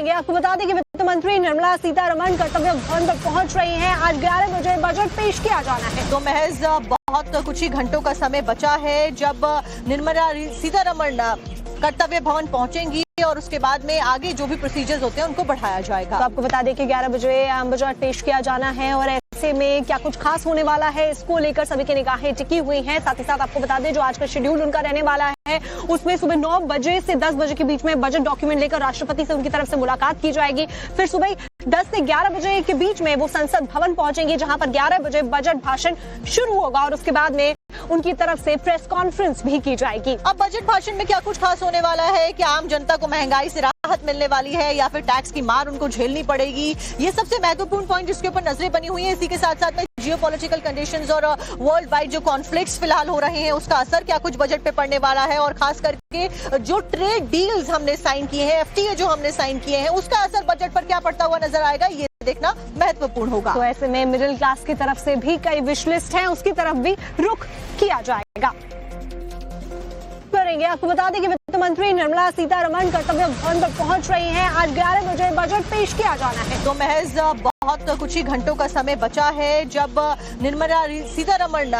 करेंगे। आपको बता दें कि वित्त मंत्री निर्मला सीतारमण कर्तव्य भवन पर पहुंच रही हैं। आज 11 बजे बजट पेश किया जाना है। तो महज बहुत कुछ ही घंटों का समय बचा है जब निर्मला सीतारमण कर्तव्य भवन पहुंचेंगी और उसके बाद में आगे जो भी प्रोसीजर्स होते हैं उनको बढ़ाया जाएगा। तो आपको बता दें कि 11 बजे आम बजट पेश किया जाना है और ऐसे में क्या कुछ खास होने वाला है, इसको लेकर सभी की निगाहें टिकी हुई हैं। साथ ही साथ आपको बता दें जो आज का शेड्यूल उनका रहने वाला है उसमें सुबह 9 बजे से 10 बजे के बीच में बजट डॉक्यूमेंट लेकर राष्ट्रपति से उनकी तरफ से मुलाकात की जाएगी। फिर सुबह 10 से 11 बजे के बीच में वो संसद भवन पहुंचेंगे, जहां पर 11 बजे बजट भाषण शुरू होगा और उसके बाद में उनकी तरफ से प्रेस कॉन्फ्रेंस भी की जाएगी। अब बजट भाषण में क्या कुछ खास होने वाला है, क्या आम जनता को महंगाई से राहत मिलने वाली है या फिर टैक्स की मार उनको झेलनी पड़ेगी, ये सबसे महत्वपूर्ण पॉइंट जिसके ऊपर नजरें बनी हुई है। इसी के साथ साथ में जियोपॉलिटिकल कंडीशंस और वर्ल्ड वाइड जो कॉन्फ्लिक्ट्स फिलहाल हो रहे हैं उसका असर क्या कुछ बजट पे पड़ने वाला है और खास करके जो ट्रेड डील्स हमने साइन किए हैं, एफटीए जो हमने साइन किए हैं, उसका असर बजट पर क्या पड़ता हुआ नजर आएगा, ये देखना महत्वपूर्ण होगा। तो ऐसे में मिडिल क्लास की तरफ से भी कई विश लिस्ट है, उसकी तरफ भी रुख किया जाएगा। करेंगे। आपको बता दें कि वित्त मंत्री निर्मला सीतारमण कर्तव्य भवन पर पहुंच रही हैं। आज 11 बजे बजट पेश किया जाना है। तो महज बहुत कुछ ही घंटों का समय बचा है जब निर्मला सीतारमण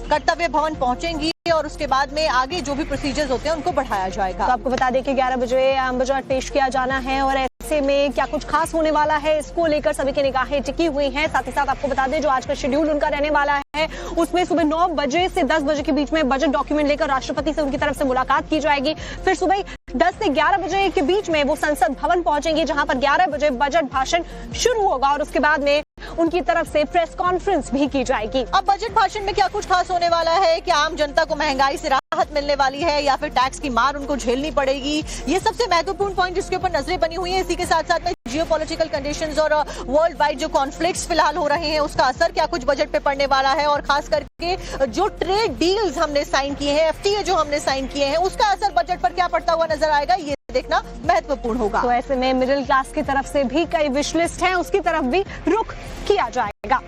कर्तव्य भवन पहुंचेंगी और उसके बाद में आगे जो भी प्रोसीजर्स होते हैं उनको बढ़ाया जाएगा। तो आपको बता दें कि 11 बजे आम बजट पेश किया जाना है और ऐसे में क्या कुछ खास होने वाला है, इसको लेकर सभी की निगाहें टिकी हुई हैं। साथ ही साथ आपको बता दें जो आज का शेड्यूल उनका रहने वाला है उसमें सुबह 9 बजे से 10 बजे के बीच में बजट डॉक्यूमेंट लेकर राष्ट्रपति से उनकी तरफ से मुलाकात की जाएगी। फिर सुबह 10 से 11 बजे के बीच में वो संसद भवन पहुंचेंगे, जहां पर 11 बजे बजट भाषण शुरू होगा और उसके बाद में उनकी तरफ से प्रेस कॉन्फ्रेंस भी की जाएगी। अब बजट भाषण में क्या कुछ खास होने वाला है, क्या आम जनता को महंगाई से राहत मिलने वाली है या फिर टैक्स की मार उनको झेलनी पड़ेगी, ये सबसे महत्वपूर्ण पॉइंट जिसके ऊपर नजरें बनी हुई है। इसी के साथ साथ में जियोपॉलिटिकल कंडीशंस और वर्ल्ड वाइड जो कॉन्फ्लिक्ट्स फिलहाल हो रहे हैं उसका असर क्या कुछ बजट पे पड़ने वाला है और खास करके जो ट्रेड डील्स हमने साइन किए हैं, एफटीए जो हमने साइन किए हैं, उसका असर बजट पर क्या पड़ता हुआ नजर आएगा, ये देखना महत्वपूर्ण होगा। तो ऐसे में मिडिल क्लास की तरफ से भी कई विश लिस्ट है, उसकी तरफ भी रुख किया जाएगा।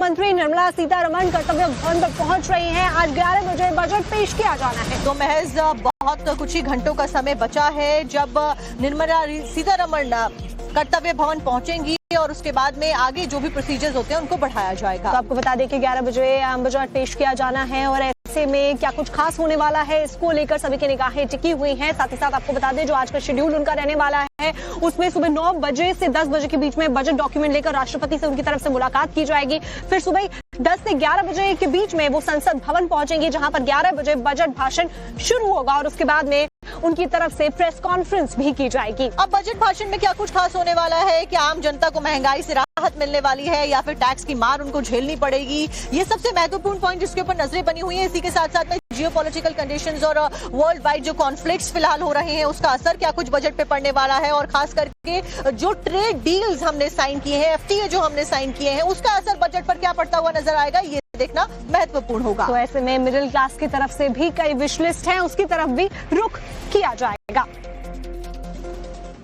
मंत्री निर्मला सीतारमण कर्तव्य भवन पर पहुंच रही हैं। आज 11 बजे बजट पेश किया जाना है। तो महज बहुत कुछ ही घंटों का समय बचा है जब निर्मला सीतारमण कर्तव्य भवन पहुंचेंगी और उसके बाद में आगे जो भी प्रोसीजर्स होते हैं उनको बढ़ाया जाएगा। तो आपको बता दें कि 11 बजे आम बजट पेश किया जाना है और ऐसे में क्या कुछ खास होने वाला है, इसको लेकर सभी की निगाहें टिकी हुई हैं। साथ ही साथ आपको बता दें जो आज का शेड्यूल उनका रहने वाला है उसमें सुबह 9 बजे से 10 बजे के बीच में बजट डॉक्यूमेंट लेकर राष्ट्रपति से उनकी तरफ से मुलाकात की जाएगी। फिर सुबह 10 से 11 बजे के बीच में वो संसद भवन पहुंचेंगे, जहां पर 11 बजे बजट भाषण शुरू होगा और उसके बाद में उनकी तरफ से प्रेस कॉन्फ्रेंस भी की जाएगी। अब बजट भाषण में क्या कुछ खास होने वाला है, क्या आम जनता को महंगाई से राहत मिलने वाली है या फिर टैक्स की मार उनको झेलनी पड़ेगी, ये सबसे महत्वपूर्ण पॉइंट जिसके ऊपर नजरें बनी हुई है। इसी के साथ साथ में जियोपॉलिटिकल कंडीशंस और वर्ल्ड वाइड जो कॉन्फ्लिक्ट्स फिलहाल हो रहे हैं उसका असर क्या कुछ बजट पे पड़ने वाला है और खास करके जो ट्रेड डील्स हमने साइन किए हैं, एफटीए जो हमने साइन किए हैं, उसका असर बजट पर क्या पड़ता हुआ नजर आएगा, ये देखना महत्वपूर्ण होगा। तो ऐसे में मिडिल क्लास की तरफ से भी कई विश लिस्ट है, उसकी तरफ भी रुख किया जाएगा।